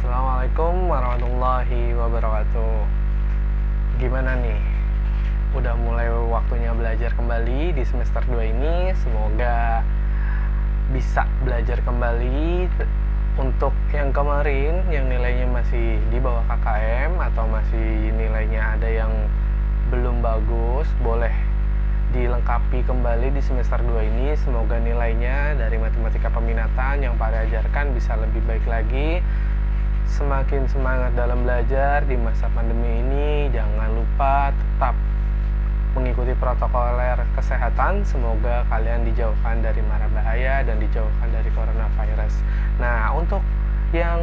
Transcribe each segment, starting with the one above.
Assalamualaikum warahmatullahi wabarakatuh. Gimana nih? Udah mulai waktunya belajar kembali di semester 2 ini. Semoga bisa belajar kembali. Untuk yang kemarin, yang nilainya masih di bawah KKM atau masih nilainya ada yang belum bagus, boleh dilengkapi kembali di semester 2 ini. Semoga nilainya dari matematika peminatan yang Pak ajarkan bisa lebih baik lagi. Semakin semangat dalam belajar di masa pandemi ini. Jangan lupa tetap mengikuti protokoler kesehatan. Semoga kalian dijauhkan dari mara bahaya dan dijauhkan dari coronavirus. Nah, untuk yang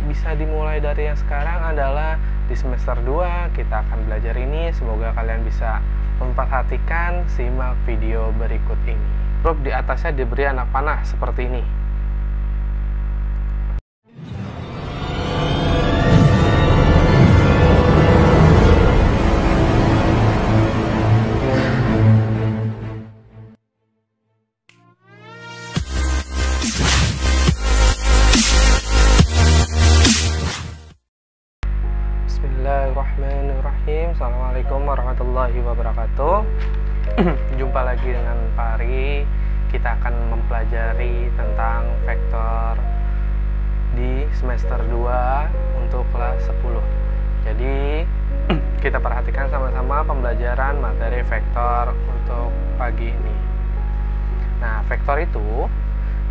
bisa dimulai dari yang sekarang adalah di semester 2 kita akan belajar ini. Semoga kalian bisa memperhatikan, simak video berikut ini. Huruf di atasnya diberi anak panah seperti ini. Bismillahirrahmanirrahim. Assalamualaikum warahmatullahi wabarakatuh. Jumpa lagi dengan Pak Ari. Kita akan mempelajari tentang vektor di semester 2 untuk kelas 10. Jadi kita perhatikan sama-sama pembelajaran materi vektor untuk pagi ini. Nah, vektor itu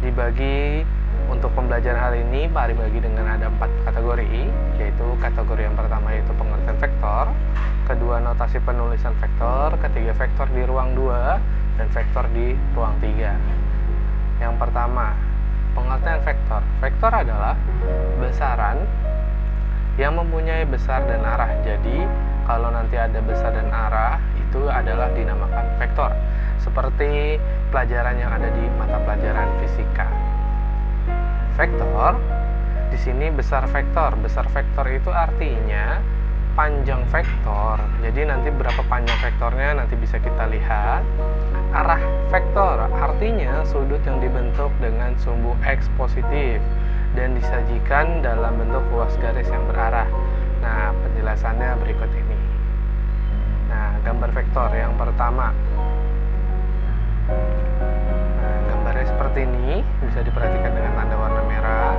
dibagi untuk pembelajaran hari ini, Pak Ari bagi dengan ada 4 kategori, yaitu kategori yang pertama yaitu pengertian vektor, kedua notasi penulisan vektor, ketiga vektor di ruang 2, dan vektor di ruang 3. Yang pertama, pengertian vektor. Vektor adalah besaran yang mempunyai besar dan arah. Jadi, kalau nanti ada besar dan arah, itu adalah dinamakan vektor. Seperti pelajaran yang ada di mata pelajaran fisika. Vektor, di sini besar vektor. Besar vektor itu artinya panjang vektor. Jadi nanti berapa panjang vektornya nanti bisa kita lihat. Arah vektor artinya sudut yang dibentuk dengan sumbu X positif dan disajikan dalam bentuk ruas garis yang berarah. Nah, penjelasannya berikut ini. Nah, gambar vektor yang pertama. Nah, gambarnya seperti ini, bisa diperhatikan dengan tanda warna merah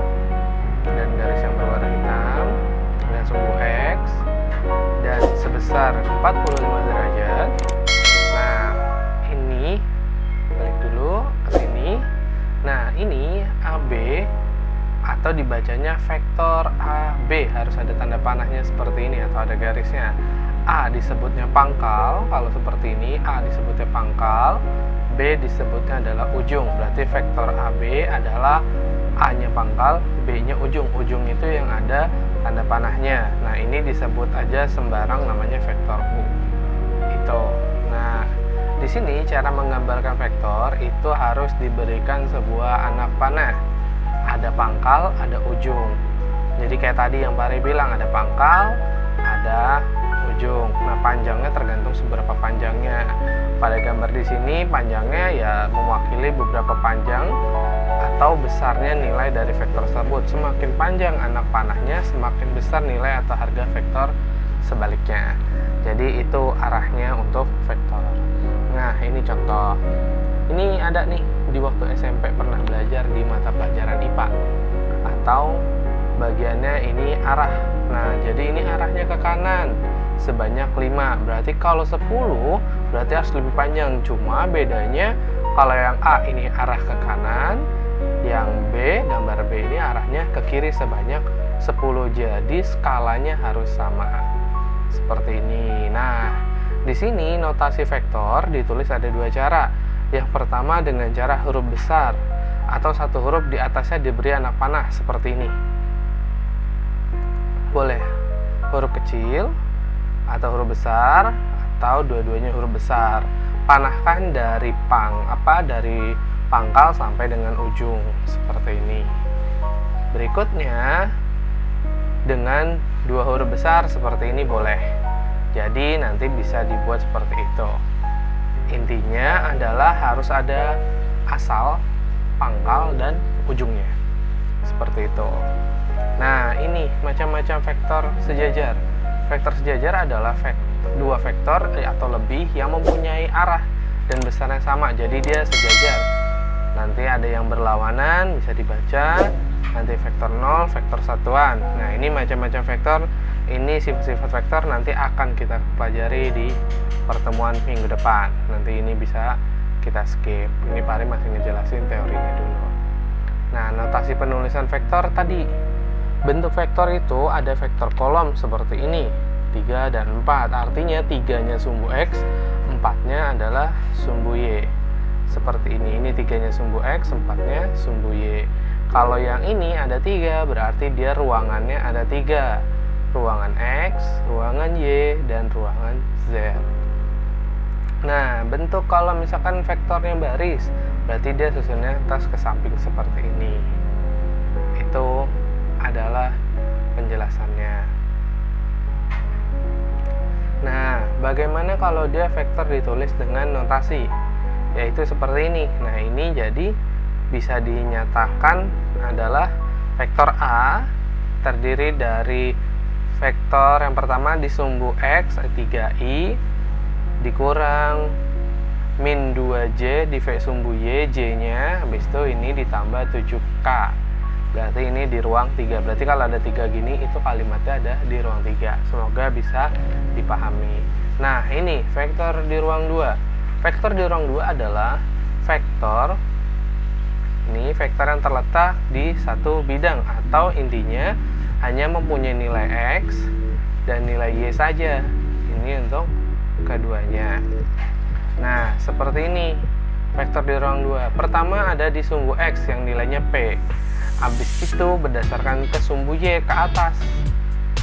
dan garis yang berwarna hitam dengan sumbu X dan sebesar 45 derajat. Nah, ini balik dulu ke sini. Nah, ini AB atau dibacanya vektor AB, harus ada tanda panahnya seperti ini atau ada garisnya. A disebutnya pangkal, kalau seperti ini A disebutnya pangkal, B disebutnya adalah ujung. Berarti vektor AB adalah A-nya pangkal, B-nya ujung. Ujung itu yang ada tanda panahnya. Nah, ini disebut aja sembarang namanya vektor U. Itu. Nah, di sini cara menggambarkan vektor itu harus diberikan sebuah anak panah. Ada pangkal, ada ujung. Jadi kayak tadi yang Pak Ari bilang, ada pangkal, ada ujung. Nah, panjangnya tergantung seberapa panjangnya. Pada gambar di sini panjangnya ya mewakili beberapa panjang atau besarnya nilai dari vektor tersebut. Semakin panjang anak panahnya, semakin besar nilai atau harga vektor sebaliknya. Jadi itu arahnya untuk vektor. Nah, ini contoh. Ini ada nih di waktu SMP pernah belajar di mata pelajaran IPA. Atau bagiannya ini arah. Nah, jadi ini arahnya ke kanan sebanyak 5. Berarti kalau 10 berarti harus lebih panjang. Cuma bedanya kalau yang A ini arah ke kanan, yang B, gambar B ini arahnya ke kiri sebanyak 10. Jadi skalanya harus sama. Seperti ini. Nah, di sini notasi vektor ditulis ada 2 cara. Yang pertama dengan cara huruf besar atau satu huruf di atasnya diberi anak panah seperti ini. Boleh huruf kecil atau huruf besar atau dua-duanya huruf besar. Panahkan dari dari pangkal sampai dengan ujung seperti ini. Berikutnya dengan 2 huruf besar seperti ini boleh. Jadi nanti bisa dibuat seperti itu. Intinya adalah harus ada asal, pangkal, dan ujungnya. seperti itu. Nah, ini macam-macam vektor sejajar. Vektor sejajar adalah dua vektor atau lebih yang mempunyai arah dan besar yang sama, jadi dia sejajar. Nanti ada yang berlawanan, bisa dibaca nanti vektor 0, vektor satuan. Nah, ini macam-macam vektor. Ini sifat-sifat vektor nanti akan kita pelajari di pertemuan minggu depan. Nanti ini bisa kita skip. Ini Pak Ari masih ngejelasin teorinya dulu. Nah, notasi penulisan vektor tadi. Bentuk vektor itu ada vektor kolom seperti ini, 3 dan 4. Artinya 3-nya sumbu X, 4-nya adalah sumbu Y. Seperti ini 3-nya sumbu X, 4-nya sumbu Y. Kalau yang ini ada 3, berarti dia ruangannya ada 3. Ruangan X, ruangan Y, dan ruangan Z. Nah, bentuk kalau misalkan vektornya baris, berarti dia susunnya tas ke samping seperti ini. Itu adalah penjelasannya. Nah, bagaimana kalau dia vektor ditulis dengan notasi? Yaitu seperti ini. Nah, ini jadi bisa dinyatakan adalah vektor A terdiri dari vektor yang pertama di sumbu X 3i dikurang min 2j di V sumbu Y, J-nya habis itu ini ditambah 7K. Berarti ini di ruang 3. Berarti kalau ada 3 gini itu kalimatnya ada di ruang 3. Semoga bisa dipahami. Nah, ini vektor di ruang 2. Vektor di ruang 2 adalah vektor yang terletak di satu bidang atau intinya hanya mempunyai nilai X dan nilai Y saja. Ini untuk keduanya. Nah, seperti ini vektor di ruang 2. Pertama ada di sumbu X yang nilainya P. Habis itu berdasarkan ke sumbu Y ke atas.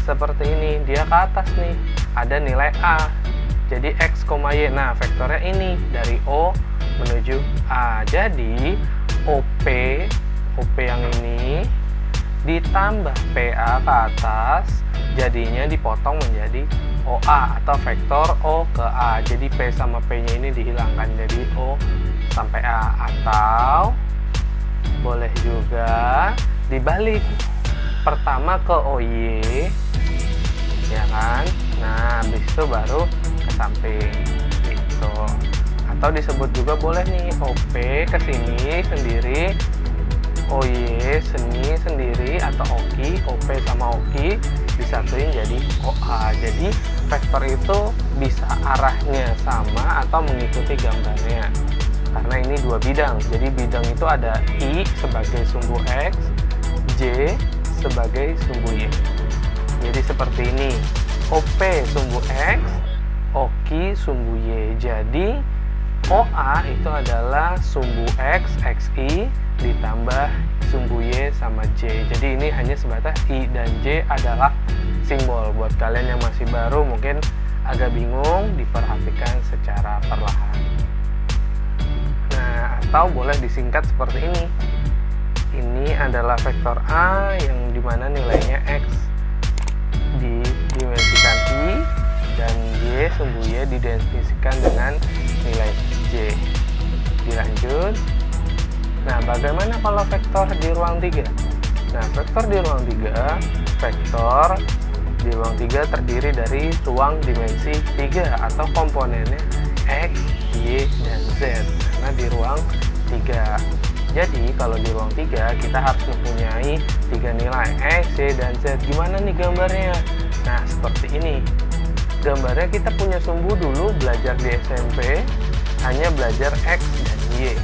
Seperti ini, dia ke atas nih. Ada nilai A. Jadi X, Y. Nah, vektornya ini dari O menuju A. Jadi OP yang ini ditambah PA ke atas, jadinya dipotong menjadi OA atau vektor O ke A. Jadi P sama P-nya ini dihilangkan jadi O sampai A. Atau boleh juga dibalik, pertama ke OY, ya kan? Nah, habis itu baru ke samping gitu. Atau disebut juga boleh nih OP ke sini sendiri, OY seni sendiri, atau OKI, OP sama OKI disatuin jadi OA. Jadi vektor itu bisa arahnya sama atau mengikuti gambarnya. Karena ini dua bidang. Jadi bidang itu ada I sebagai sumbu X, J sebagai sumbu Y. Jadi seperti ini. OP sumbu X, OKI sumbu Y. Jadi OA itu adalah sumbu X, XI ditambah sumbu Y sama J. Jadi ini hanya sebatas I dan J adalah simbol. Buat kalian yang masih baru mungkin agak bingung, diperhatikan secara perlahan. Nah, atau boleh disingkat seperti ini. Ini adalah vektor A yang dimana nilainya X didimensikan I dan Y sumbu Y didimensikan dengan nilai J. Dilanjut. Nah, bagaimana kalau vektor di ruang 3? Nah, vektor di ruang 3 terdiri dari ruang dimensi 3 atau komponennya X, Y, dan Z. Karena di ruang 3. Jadi, kalau di ruang 3 kita harus mempunyai 3 nilai X, Y, dan Z. Gimana nih gambarnya? Nah, seperti ini. Gambarnya kita punya sumbu dulu belajar di SMP, hanya belajar X dan Y.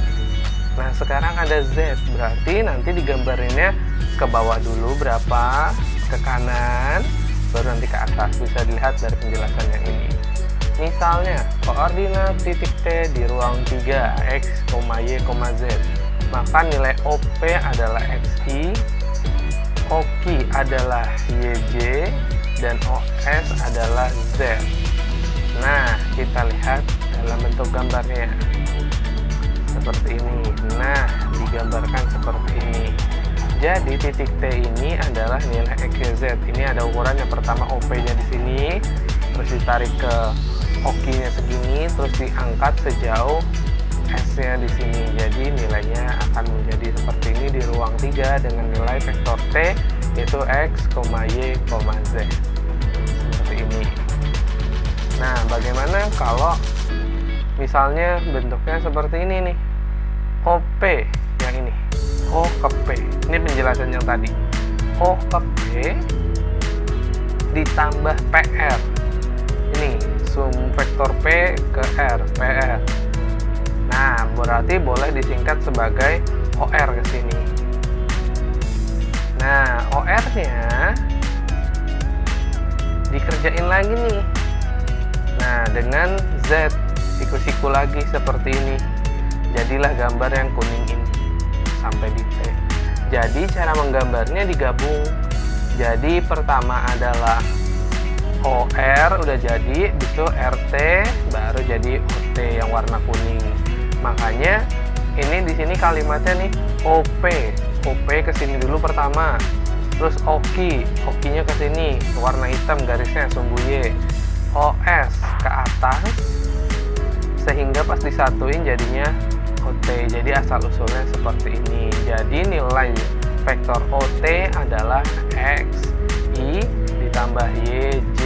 Nah, sekarang ada Z, berarti nanti digambarinnya ke bawah dulu berapa, ke kanan, baru nanti ke atas. Bisa dilihat dari penjelasan yang ini. Misalnya, koordinat titik T di ruang 3, X, Y, Z. Maka nilai OP adalah XI, OKI adalah YJ, dan OS adalah Z. Nah, kita lihat dalam bentuk gambarnya seperti ini. Nah, digambarkan seperti ini. Jadi titik T ini adalah nilai XYZ. Ini ada ukuran yang pertama OP-nya di sini, terus ditarik ke OKI-nya segini, terus diangkat sejauh S-nya di sini. Jadi nilainya akan menjadi seperti ini di ruang 3 dengan nilai vektor T yaitu X, Y, Z. Seperti ini. Nah, bagaimana kalau misalnya bentuknya seperti ini nih. OP yang ini. O ke P. Ini penjelasan yang tadi. O ke P ditambah PR. Ini sum vektor P ke R, PR. Nah, berarti boleh disingkat sebagai OR ke sini. Nah, OR-nya dikerjain lagi nih. Nah, dengan Z siku-siku lagi seperti ini. Jadilah gambar yang kuning ini sampai di T. Jadi cara menggambarnya digabung. Jadi pertama adalah OR udah jadi, itu RT baru jadi OT yang warna kuning. Makanya ini di sini kalimatnya nih OP. OP ke sini dulu pertama. Terus OKI, OKI-nya ke sini, warna hitam garisnya sumbu Y. OS ke atas sehingga pas disatuin jadinya OT. Jadi asal usulnya seperti ini. Jadi nilai vektor OT adalah X, Y ditambah Y, J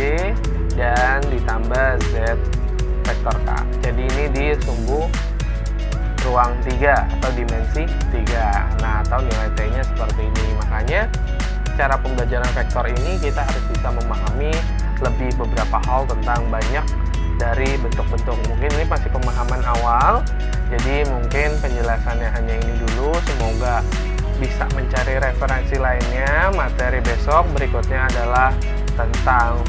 dan ditambah Z vektor K. Jadi ini di sumbu ruang 3 atau dimensi 3. Nah, atau nilai T-nya seperti ini. Makanya cara pembelajaran vektor ini kita harus bisa memahami lebih beberapa hal tentang banyak dari bentuk-bentuk. Mungkin ini masih pemahaman awal, jadi mungkin penjelasannya hanya ini dulu. Semoga bisa mencari referensi lainnya. Materi besok berikutnya adalah tentang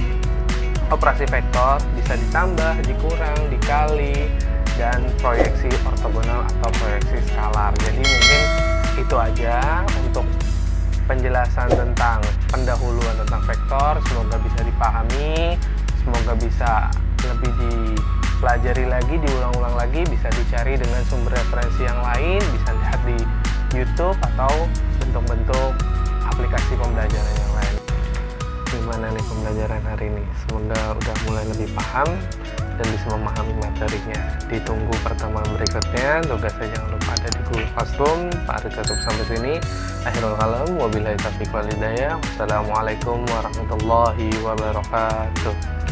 operasi vektor, bisa ditambah, dikurang, dikali, dan proyeksi ortogonal atau proyeksi skalar. Jadi mungkin itu aja untuk penjelasan tentang pendahuluan tentang vektor. Semoga bisa dipahami, semoga bisa lebih dipelajari lagi, diulang-ulang lagi, bisa dicari dengan sumber referensi yang lain, bisa lihat di YouTube atau bentuk-bentuk aplikasi pembelajaran yang lain. Gimana nih pembelajaran hari ini? Semoga udah mulai lebih paham dan bisa memahami materinya. Ditunggu pertemuan berikutnya. Tugasnya jangan lupa ada di Google Classroom. Pak Aris tutup sampai sini. Akhirul kalam, wabillahi taufiq wal hidayah. Wassalamualaikum warahmatullahi wabarakatuh.